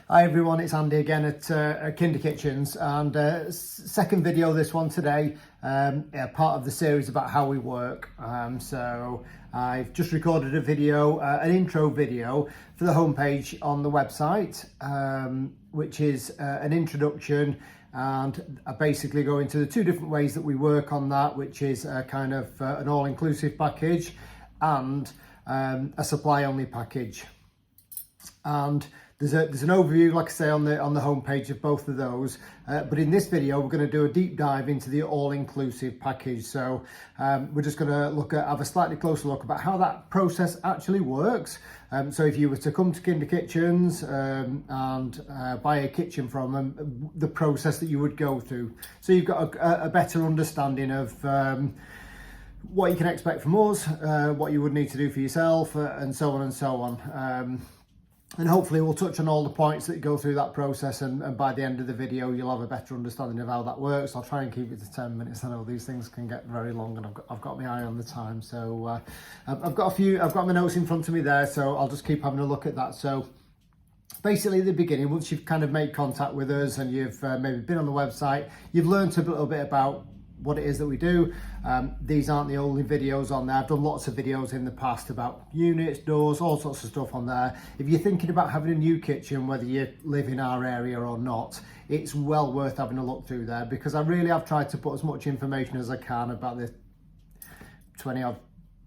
Hi everyone, it's Andy again at Kinder Kitchens, and second video this one today, part of the series about how we work. So I've just recorded a video, an intro video for the homepage on the website, which is an introduction, and I basically go into the two different ways that we work on that, which is kind of an all-inclusive package and a supply-only package. And there's an overview, like I say, on the homepage of both of those. But in this video, we're going to do a deep dive into the all-inclusive package. So we're just going to have a slightly closer look about how that process actually works. So if you were to come to Kinder Kitchens and buy a kitchen from them, the process that you would go through. So you've got a better understanding of what you can expect from us, what you would need to do for yourself, and so on and so on. And hopefully we'll touch on all the points that go through that process, and by the end of the video you'll have a better understanding of how that works. I'll try and keep it to 10 minutes. I know these things can get very long, and I've got my eye on the time. So I've got my notes in front of me there, so I'll just keep having a look at that. So basically at the beginning, once you've kind of made contact with us and you've maybe been on the website, you've learned a little bit about what it is that we do. These aren't the only videos on there. I've done lots of videos in the past about units, doors, all sorts of stuff on there. If you're thinking about having a new kitchen, whether you live in our area or not, it's well worth having a look through there, because I really have tried to put as much information as I can about the 20 odd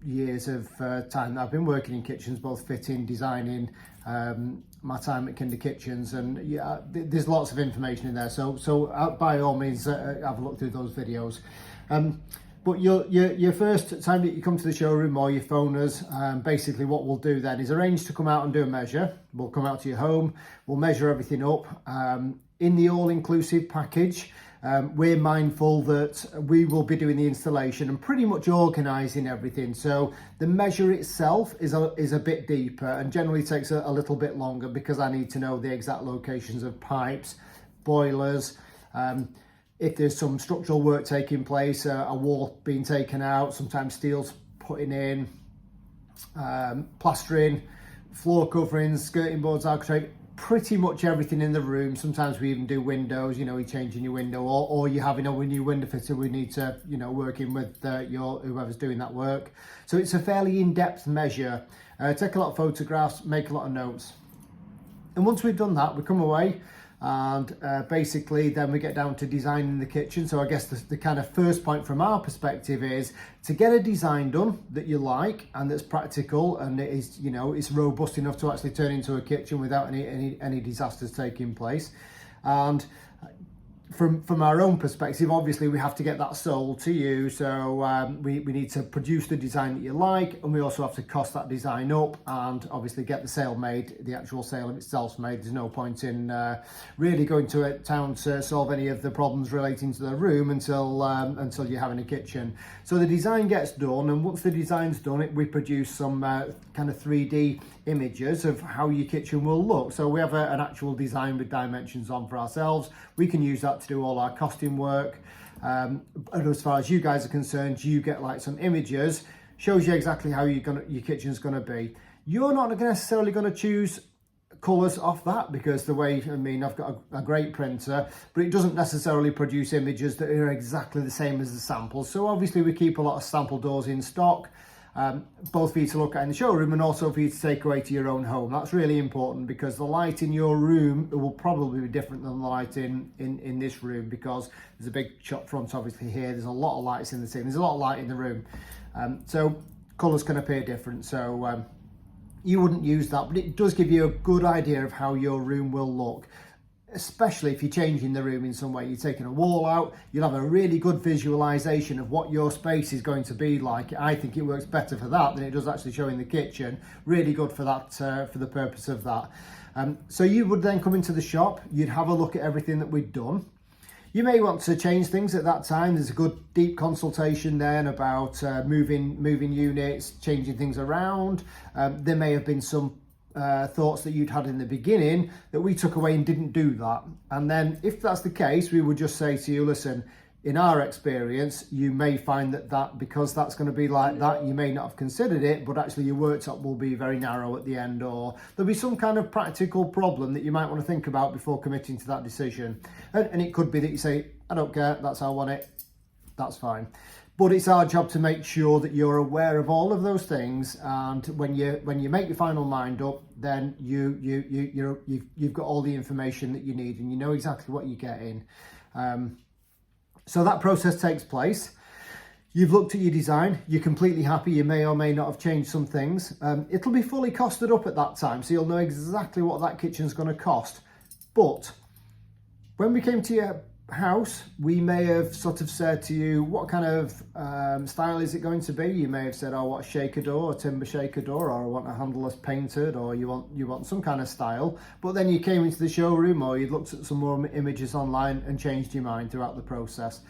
years of time that I've been working in kitchens, both fitting, designing, my time at Kinder Kitchens, and yeah, there's lots of information in there. So by all means, have a look through those videos. But your first time that you come to the showroom or you phone us, basically what we'll do then is arrange to come out and do a measure. We'll come out to your home, we'll measure everything up. In the all-inclusive package, we're mindful that we will be doing the installation and pretty much organising everything. So the measure itself is a bit deeper and generally takes a little bit longer, because I need to know the exact locations of pipes, boilers, if there's some structural work taking place, a wall being taken out, sometimes steel's putting in, plastering, floor coverings, skirting boards, architrave, pretty much everything in the room. Sometimes we even do windows, you're changing your window, or you're having a new window fitter, we need to, working with whoever's doing that work. So it's a fairly in-depth measure. Take a lot of photographs, make a lot of notes. And once we've done that, we come away and basically then we get down to designing the kitchen. So I guess the kind of first point from our perspective is to get a design done that you like and that's practical, and it is, it's robust enough to actually turn into a kitchen without any disasters taking place. And from our own perspective, obviously we have to get that sold to you. So we need to produce the design that you like, and we also have to cost that design up and obviously get the sale made, the actual sale of itself made. There's no point in really going to a town to solve any of the problems relating to the room until you're having a kitchen. So the design gets done, and once the design's done, we produce some kind of 3D images of how your kitchen will look. So we have an actual design with dimensions on for ourselves. We can use that to do all our costing work. And as far as you guys are concerned, you get like some images, shows you exactly how your kitchen's going to be. You're not necessarily going to choose colours off that, because I've got a great printer, but it doesn't necessarily produce images that are exactly the same as the samples. So obviously we keep a lot of sample doors in stock, both for you to look at in the showroom and also for you to take away to your own home. That's really important, because the light in your room will probably be different than the light in this room, because there's a big shop front obviously here, there's a lot of lights in the scene, there's a lot of light in the room, so colours can appear different. So you wouldn't use that, but it does give you a good idea of how your room will look, especially if you're changing the room in some way. You're taking a wall out, you'll have a really good visualization of what your space is going to be like. I think it works better for that than it does actually showing the kitchen. Really good for that, for the purpose of that. So you would then come into the shop, you'd have a look at everything that we'd done. You may want to change things at that time. There's a good deep consultation then about moving units, changing things around. There may have been some thoughts that you'd had in the beginning that we took away and didn't do that. And then if that's the case, we would just say to you, listen, in our experience, you may find that because that's going to be like that, you may not have considered it, but actually your worktop will be very narrow at the end, or there'll be some kind of practical problem that you might want to think about before committing to that decision. And it could be that you say, I don't care, that's how I want it, that's fine. But it's our job to make sure that you're aware of all of those things, and when you make your final mind up, then you've got all the information that you need, and you know exactly what you're getting. So that process takes place. You've looked at your design, you're completely happy, you may or may not have changed some things. It'll be fully costed up at that time, so you'll know exactly what that kitchen's going to cost. But when we came to your house, we may have sort of said to you, what kind of style is it going to be? You may have said, oh, I want a shaker door, a timber shaker door, or I want a handleless painted, or you want some kind of style. But then you came into the showroom, or you looked at some more images online and changed your mind throughout the process.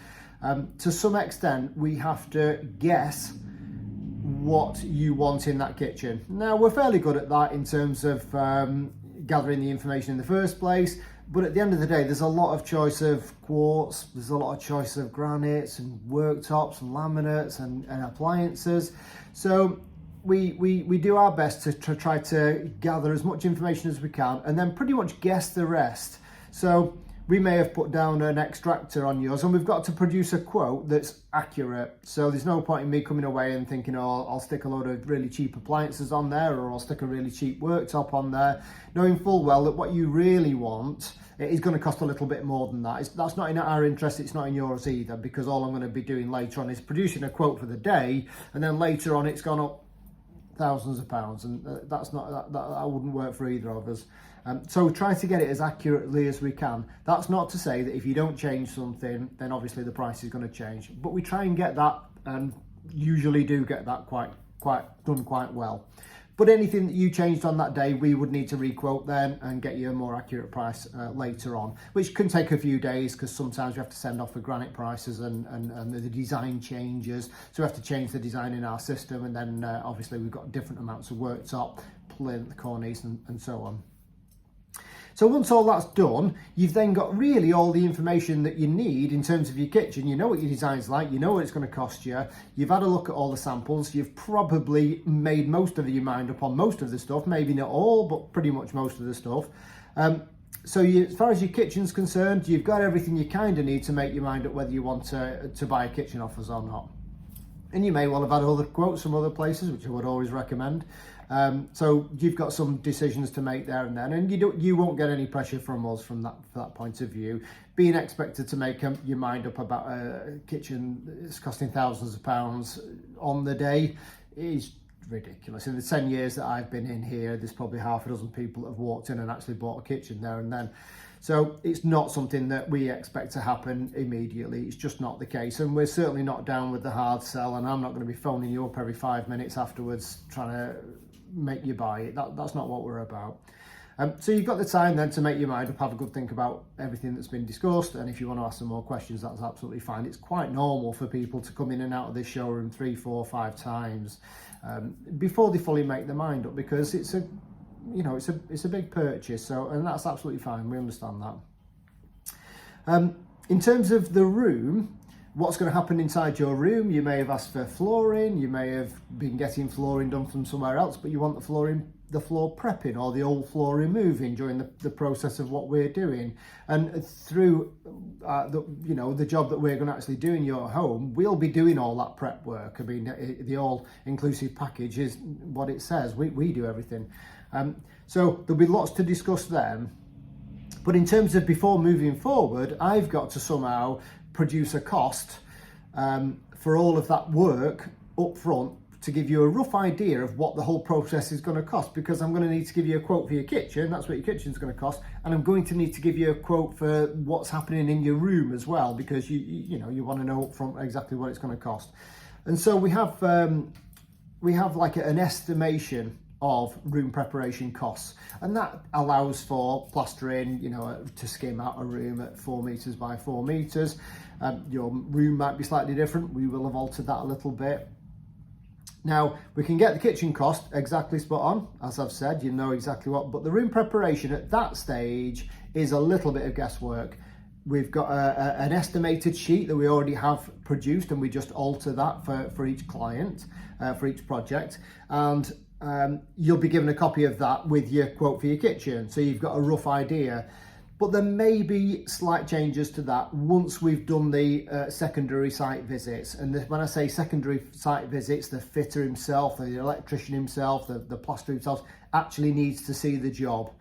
To some extent, we have to guess what you want in that kitchen. Now, we're fairly good at that in terms of gathering the information in the first place. But at the end of the day, there's a lot of choice of quartz, there's a lot of choice of granites and worktops and laminates and appliances. So we do our best to try to gather as much information as we can and then pretty much guess the rest. So we may have put down an extractor on yours, and we've got to produce a quote that's accurate. So there's no point in me coming away and thinking, oh, I'll stick a load of really cheap appliances on there, or I'll stick a really cheap worktop on there, knowing full well that what you really want is going to cost a little bit more than that. That's not in our interest, it's not in yours either, because all I'm going to be doing later on is producing a quote for the day, and then later on it's gone up thousands of pounds, and that's not that wouldn't work for either of us. So try to get it as accurately as we can. That's not to say that if you don't change something, then obviously the price is going to change, but we try and get that, and usually do get that quite well. But anything that you changed on that day, we would need to requote then and get you a more accurate price later on, which can take a few days, because sometimes we have to send off for granite prices and the design changes. So we have to change the design in our system, and then obviously we've got different amounts of worktop, plinth, cornice and so on. So once all that's done, you've then got really all the information that you need in terms of your kitchen. You know what your design's like, you know what it's going to cost you, you've had a look at all the samples, you've probably made most of your mind up on most of the stuff, maybe not all, but pretty much most of the stuff. So as far as your kitchen's concerned, you've got everything you kind of need to make your mind up whether you want to buy a kitchen off us or not. And you may well have had other quotes from other places, which I would always recommend. So you've got some decisions to make there and then, and you won't get any pressure from us from that point of view. Being expected to make your mind up about a kitchen that's costing thousands of pounds on the day is ridiculous. In the 10 years that I've been in here, there's probably half a dozen people that have walked in and actually bought a kitchen there and then. So it's not something that we expect to happen immediately. It's just not the case. And we're certainly not down with the hard sell, and I'm not going to be phoning you up every 5 minutes afterwards trying to make you buy it. That's not what we're about. So you've got the time then to make your mind up, have a good think about everything that's been discussed, and if you want to ask some more questions, that's absolutely fine. It's quite normal for people to come in and out of this showroom 3, 4, 5 times before they fully make their mind up, because it's a big purchase. So, and that's absolutely fine. We understand that. In terms of the room, what's going to happen inside your room? You may have asked for flooring. You may have been getting flooring done from somewhere else, but you want the floor prepping or the old floor removing during the process of what we're doing. And through the job that we're going to actually do in your home, we'll be doing all that prep work. I mean, the all-inclusive package is what it says. We do everything. So there'll be lots to discuss then. But in terms of before moving forward, I've got to somehow produce a cost for all of that work up front to give you a rough idea of what the whole process is going to cost, because I'm going to need to give you a quote for your kitchen. That's what your kitchen's going to cost, and I'm going to need to give you a quote for what's happening in your room as well, because you want to know up front exactly what it's going to cost. And so we have like an estimation of room preparation costs, and that allows for plastering, to skim out a room at 4 meters by 4 meters. Your room might be slightly different. We will have altered that a little bit. Now, we can get the kitchen cost exactly spot on, as I've said, you know exactly what, but the room preparation at that stage is a little bit of guesswork. we've got an estimated sheet that we already have produced, and we just alter that for each client, for each project. And you'll be given a copy of that with your quote for your kitchen, so you've got a rough idea. But there may be slight changes to that once we've done the secondary site visits. And when I say secondary site visits, the fitter himself, the electrician himself, the plasterer himself actually needs to see the job.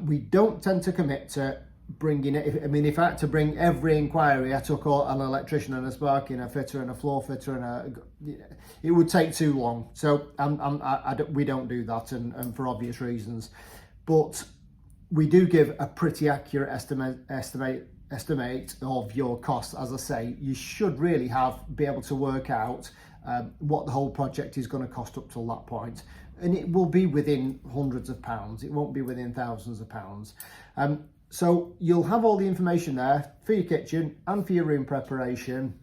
We don't tend to commit to bringing it. I mean, if I had to bring every inquiry, I took an electrician and a sparking, a fitter and a floor fitter, it would take too long. So we don't do that, and for obvious reasons. But we do give a pretty accurate estimate of your costs. As I say, you should really be able to work out what the whole project is going to cost up till that point. And it will be within hundreds of pounds. It won't be within thousands of pounds. So you'll have all the information there for your kitchen and for your room preparation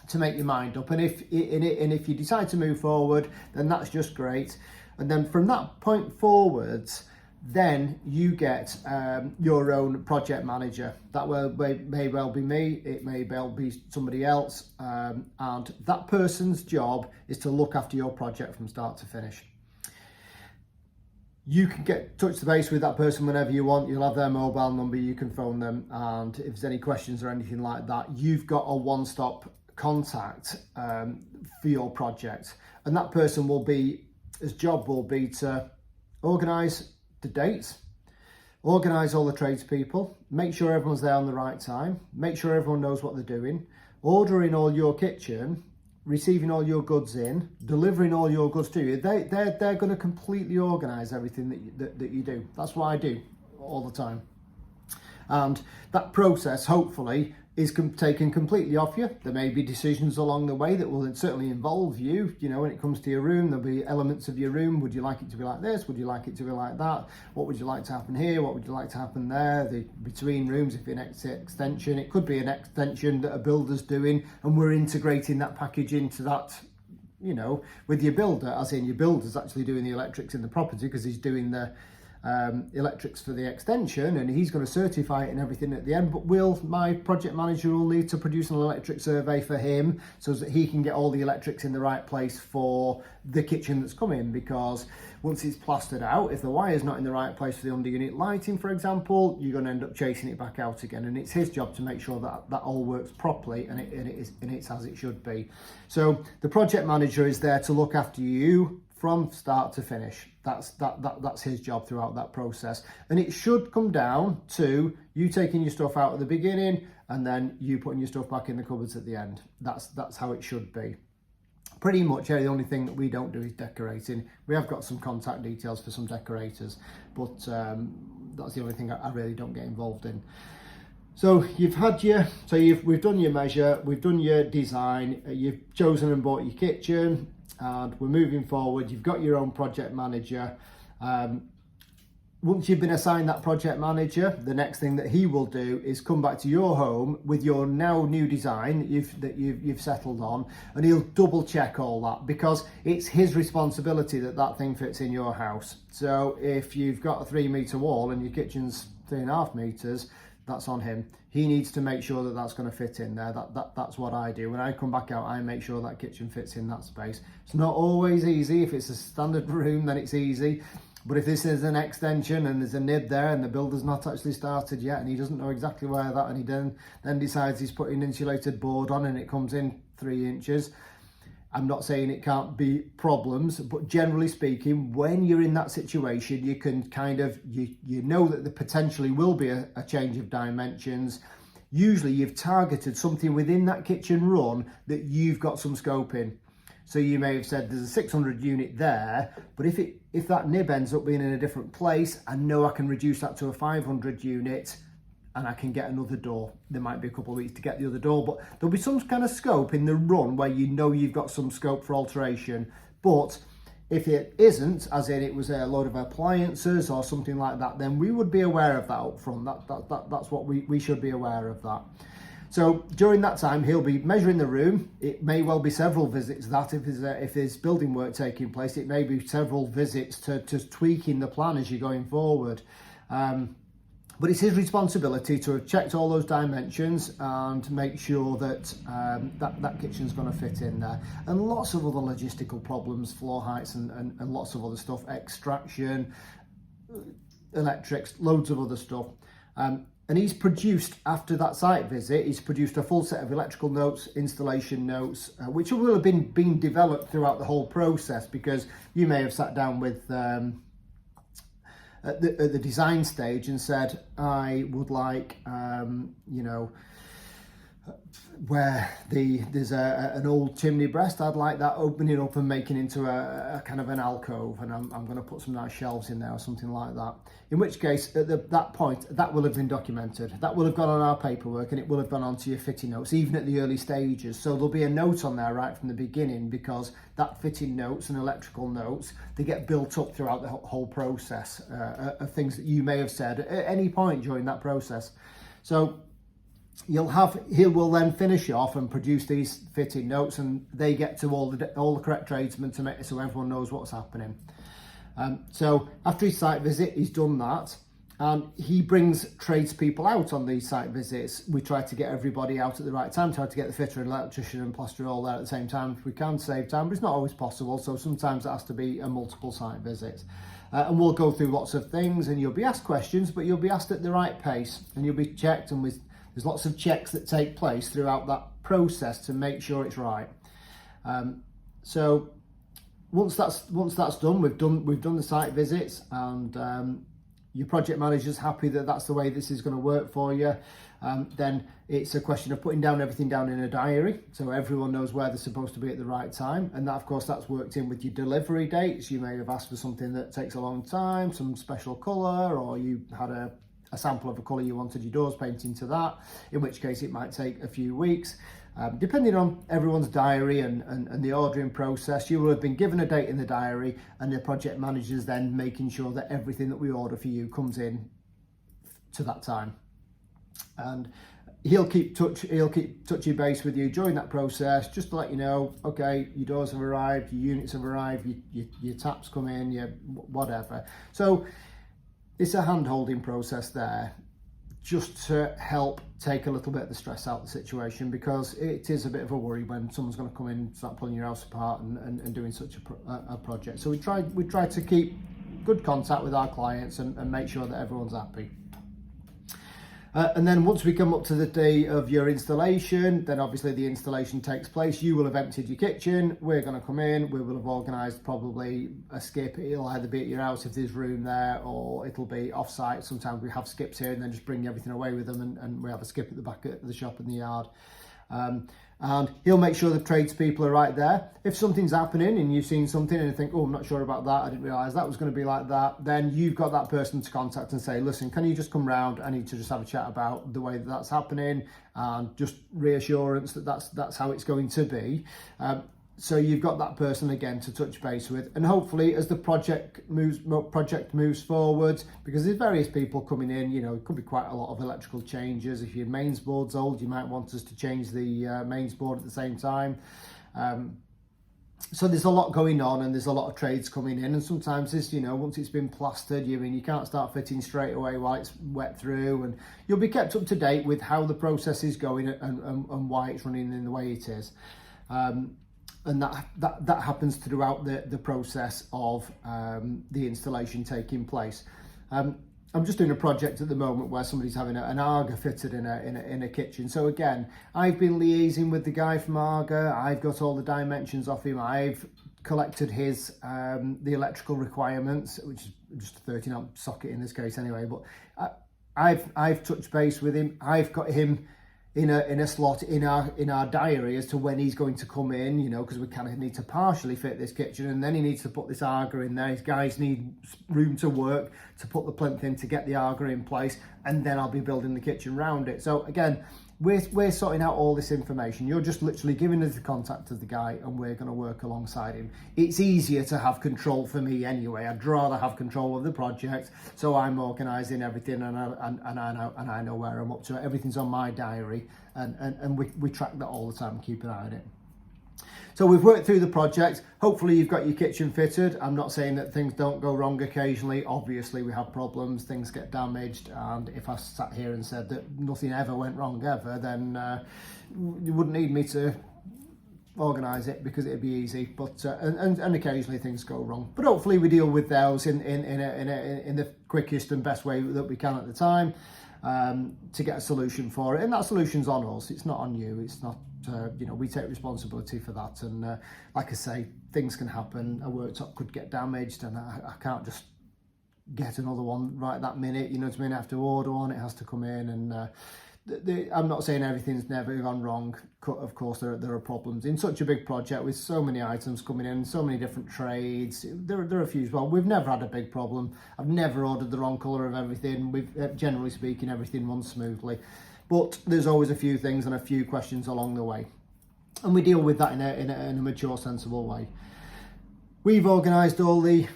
to make your mind up. And if you decide to move forward, then that's just great. And then from that point forwards, then you get your own project manager. That may well be me, it may well be somebody else, and that person's job is to look after your project from start to finish. You can touch the base with that person whenever you want. You'll have their mobile number, you can phone them, and if there's any questions or anything like that, you've got a one-stop contact for your project. And that person his job will be to organise the dates, organise all the tradespeople, make sure everyone's there on the right time, make sure everyone knows what they're doing, ordering all your kitchen, receiving all your goods in, delivering all your goods to you. They're going to completely organise everything that you do. That's what I do all the time. And that process, hopefully, is taken completely off you. There may be decisions along the way that will certainly involve you. You know, when it comes to your room, there'll be elements of your room. Would you like it to be like this? Would you like it to be like that? What would you like to happen here? What would you like to happen there? The between rooms, if it's an extension, it could be an extension that a builder's doing, and we're integrating that package into that, you know, with your builder, as in your builder's actually doing the electrics in the property because he's doing the electrics for the extension, and he's going to certify it and everything at the end. But my project manager will need to produce an electric survey for him so that he can get all the electrics in the right place for the kitchen that's coming, because once it's plastered out, if the wire's not in the right place for the under unit lighting, for example, you're going to end up chasing it back out again, and it's his job to make sure that all works properly and it's as it should be. So the project manager is there to look after you from start to finish. That's his job throughout that process, and it should come down to you taking your stuff out at the beginning and then you putting your stuff back in the cupboards at the end. That's how it should be. Pretty much the only thing that we don't do is decorating. We have got some contact details for some decorators, but that's the only thing I really don't get involved in. So we've done your measure, we've done your design, you've chosen and bought your kitchen, and we're moving forward. You've got your own project manager. Once you've been assigned that project manager, the next thing that he will do is come back to your home with your now new design that you've settled on, and he'll double check all that, because it's his responsibility that thing fits in your house. So if you've got a 3 metre wall and your kitchen's 3.5 metres, that's on him. He needs to make sure that that's going to fit in there. That's what I do. When I come back out, I make sure that kitchen fits in that space. It's not always easy. If it's a standard room, then it's easy. But if this is an extension and there's a nib there and the builder's not actually started yet and he doesn't know exactly where that, and he then decides he's putting insulated board on and it comes in 3 inches, I'm not saying it can't be problems, but generally speaking, when you're in that situation, you can kind of, you know that there potentially will be a change of dimensions. Usually you've targeted something within that kitchen run that you've got some scope in. So you may have said there's a 600 unit there, but if that nib ends up being in a different place, I know I can reduce that to a 500 unit and I can get another door. There might be a couple of weeks to get the other door, but there'll be some kind of scope in the run where you know you've got some scope for alteration. But if it isn't, as in it was a load of appliances or something like that, then we would be aware of that up front. That's what we should be aware of that. So during that time, he'll be measuring the room. It may well be several visits that if there's building work taking place, it may be several visits to tweaking the plan as you're going forward. But it's his responsibility to have checked all those dimensions and make sure that that kitchen's going to fit in there. And lots of other logistical problems, floor heights and lots of other stuff, extraction, electrics, loads of other stuff. And he's produced, after that site visit, he's produced a full set of electrical notes, installation notes, which will have been developed throughout the whole process, because you may have sat down with at the design stage and said, I would like, you know, where there's an old chimney breast, I'd like that opening up and making into a kind of an alcove, and I'm going to put some nice shelves in there or something like that. In which case, at that point, that will have been documented. That will have gone on our paperwork, and it will have gone onto your fitting notes, even at the early stages. So there'll be a note on there right from the beginning, because that fitting notes and electrical notes, they get built up throughout the whole process of things that you may have said at any point during that process. So he will then finish off and produce these fitting notes, and they get to all the correct tradesmen to make it so everyone knows what's happening. So after his site visit, he's done that, and he brings tradespeople out on these site visits. We try to get everybody out at the right time, try to get the fitter and electrician and plasterer all there at the same time if we can save time, but it's not always possible, so sometimes it has to be a multiple site visits. And we'll go through lots of things, and you'll be asked questions, but you'll be asked at the right pace, and you'll be checked, and there's lots of checks that take place throughout that process to make sure it's right. So once that's done, we've done the site visits, and your project manager's happy that that's the way this is going to work for you. Then it's a question of putting everything down in a diary, so everyone knows where they're supposed to be at the right time. And that, of course, that's worked in with your delivery dates. You may have asked for something that takes a long time, some special colour, or you had a sample of a colour you wanted your doors painting to that, in which case it might take a few weeks. Depending on everyone's diary and the ordering process, you will have been given a date in the diary, and the project manager's then making sure that everything that we order for you comes in to that time. And he'll keep touching base with you during that process, just to let you know, okay, your doors have arrived, your units have arrived, your taps come in, your whatever. So it's a hand-holding process there, just to help take a little bit of the stress out of the situation, because it is a bit of a worry when someone's going to come in and start pulling your house apart and doing such a project. So we try to keep good contact with our clients and make sure that everyone's happy. And then once we come up to the day of your installation, then obviously the installation takes place. You will have emptied your kitchen. We're going to come in. We will have organised probably a skip. It'll either be at your house if there's room there, or it'll be off-site. Sometimes we have skips here and then just bring everything away with them, and we have a skip at the back of the shop in the yard. And he'll make sure the tradespeople are right there. If something's happening and you've seen something and you think, oh, I'm not sure about that, I didn't realise that was going to be like that, then you've got that person to contact and say, listen, can you just come round? I need to just have a chat about the way that that's happening, and just reassurance that that's how it's going to be. So you've got that person again to touch base with, and hopefully as the project moves forward, because there's various people coming in, you know, it could be quite a lot of electrical changes. If your mains board's old, you might want us to change the mains board at the same time. So there's a lot going on, and there's a lot of trades coming in, and sometimes it's, you know, once it's been plastered, you can't start fitting straight away while it's wet through, and you'll be kept up to date with how the process is going and why it's running in the way it is. And that happens throughout the process of the installation taking place. I'm just doing a project at the moment where somebody's having an Arga fitted in a kitchen. So again, I've been liaising with the guy from Arga. I've got all the dimensions off him. I've collected his the electrical requirements, which is just a 13 amp socket in this case anyway. But I've touched base with him. I've got him in a slot in our diary as to when he's going to come in, you know, because we kind of need to partially fit this kitchen, and then he needs to put this Arga in there. His guys need room to work to put the plinth in to get the Arga in place, and then I'll be building the kitchen round it. So again, we're sorting out all this information. You're just literally giving us the contact of the guy, and we're going to work alongside him. It's easier to have control for me anyway. I'd rather have control of the project, so I'm organising everything, and I know where I'm up to. Everything's on my diary, and we track that all the time and keep an eye on it. So we've worked through the project. Hopefully you've got your kitchen fitted. I'm not saying that things don't go wrong occasionally. Obviously we have problems, things get damaged, and if I sat here and said that nothing ever went wrong ever, then you wouldn't need me to organise it, because it'd be easy. But and occasionally things go wrong. But hopefully we deal with those in the quickest and best way that we can at the time, to get a solution for it. And that solution's on us. It's not on you. It's not. You know, we take responsibility for that, and like I say, things can happen. A worktop could get damaged, and I can't just get another one right that minute. You know what I mean? I have to order one, it has to come in, and I'm not saying everything's never gone wrong. Of course there are problems in such a big project with so many items coming in, so many different trades. There are a few as well. We've never had a big problem. I've never ordered the wrong colour of everything. We've generally speaking, everything runs smoothly. But there's always a few things and a few questions along the way, and we deal with that in a mature, sensible way. We've organised all the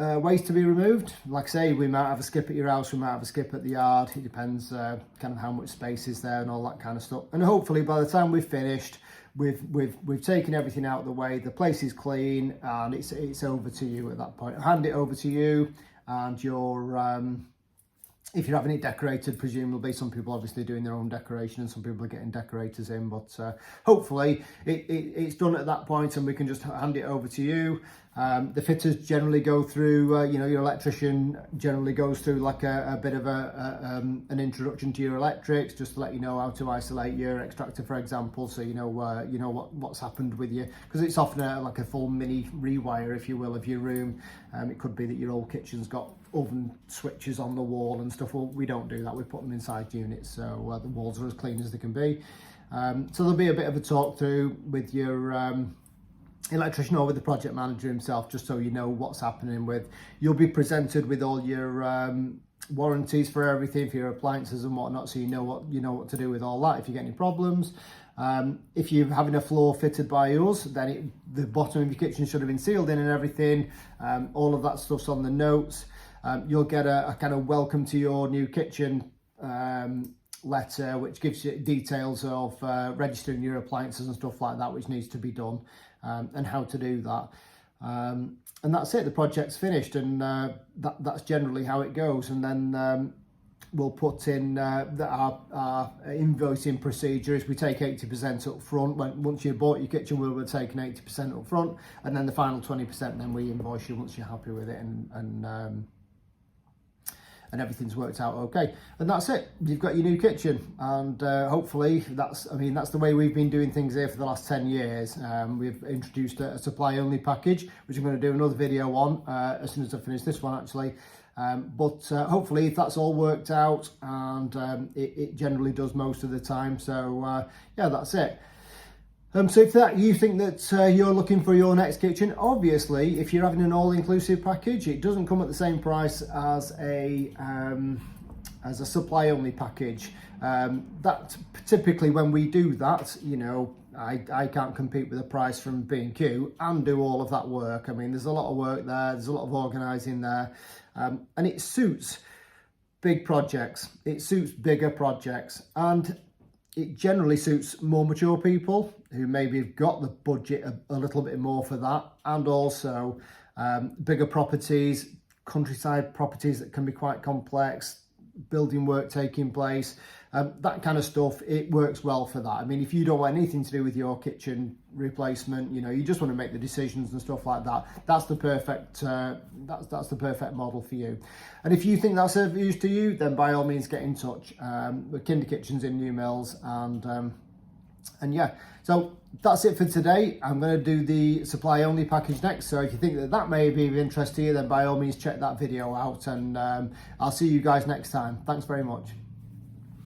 waste to be removed. Like I say, we might have a skip at your house, we might have a skip at the yard. It depends kind of how much space is there and all that kind of stuff. And hopefully by the time we've finished, we've taken everything out of the way, the place is clean, and it's over to you at that point. I'll hand it over to you, and you're if you're having it decorated, presumably. Some people obviously doing their own decoration, and some people are getting decorators in, but hopefully it's done at that point and we can just hand it over to you. The fitters generally go through, you know, your electrician generally goes through like a bit of an introduction to your electrics, just to let you know how to isolate your extractor, for example, so you know what's happened with you, because it's often like a full mini rewire, if you will, of your room. It could be that your old kitchen's got oven switches on the wall and stuff. Well, we don't do that. We put them inside units, so the walls are as clean as they can be. So there'll be a bit of a talk through with your electrician or with the project manager himself, just so you know what's happening with. You'll be presented with all your warranties for everything, for your appliances and whatnot, so you know what to do with all that if you get any problems. If you're having a floor fitted by us, then the bottom of your kitchen should have been sealed in and everything. All of that stuff's on the notes. You'll get a kind of welcome to your new kitchen letter, which gives you details of registering your appliances and stuff like that, which needs to be done, and how to do that. And that's it. The project's finished, and that's generally how it goes. And then we'll put in our invoicing procedure is we take 80% up front. Once you bought your kitchen, we'll take an 80% up front, and then the final 20% then we invoice you once you're happy with it, and everything's worked out okay. And that's it. You've got your new kitchen, and hopefully that's the way we've been doing things here for the last 10 years. We've introduced a supply only package, which I'm going to do another video on as soon as I finish this one, actually. But hopefully that's all worked out, and it generally does most of the time. So yeah, that's it. So if you think that you're looking for your next kitchen, obviously if you're having an all-inclusive package, it doesn't come at the same price as a supply only package. That typically when we do that, you know, I can't compete with the price from B&Q and do all of that work. I mean, there's a lot of work there, there's a lot of organising there, and it suits big projects, it suits bigger projects, and it generally suits more mature people who maybe have got the budget a little bit more for that, and also bigger properties, countryside properties that can be quite complex, building work taking place, that kind of stuff. It works well for that. I mean, if you don't want anything to do with your kitchen replacement, you know, you just want to make the decisions and stuff like that, that's the perfect that's the perfect model for you. And if you think that's of use to you, then by all means get in touch. With Kinder Kitchens in New Mills, and yeah, so that's it for today. I'm going to do the supply only package next, so if you think that may be of interest to you, then by all means check that video out, and I'll see you guys next time. Thanks very much.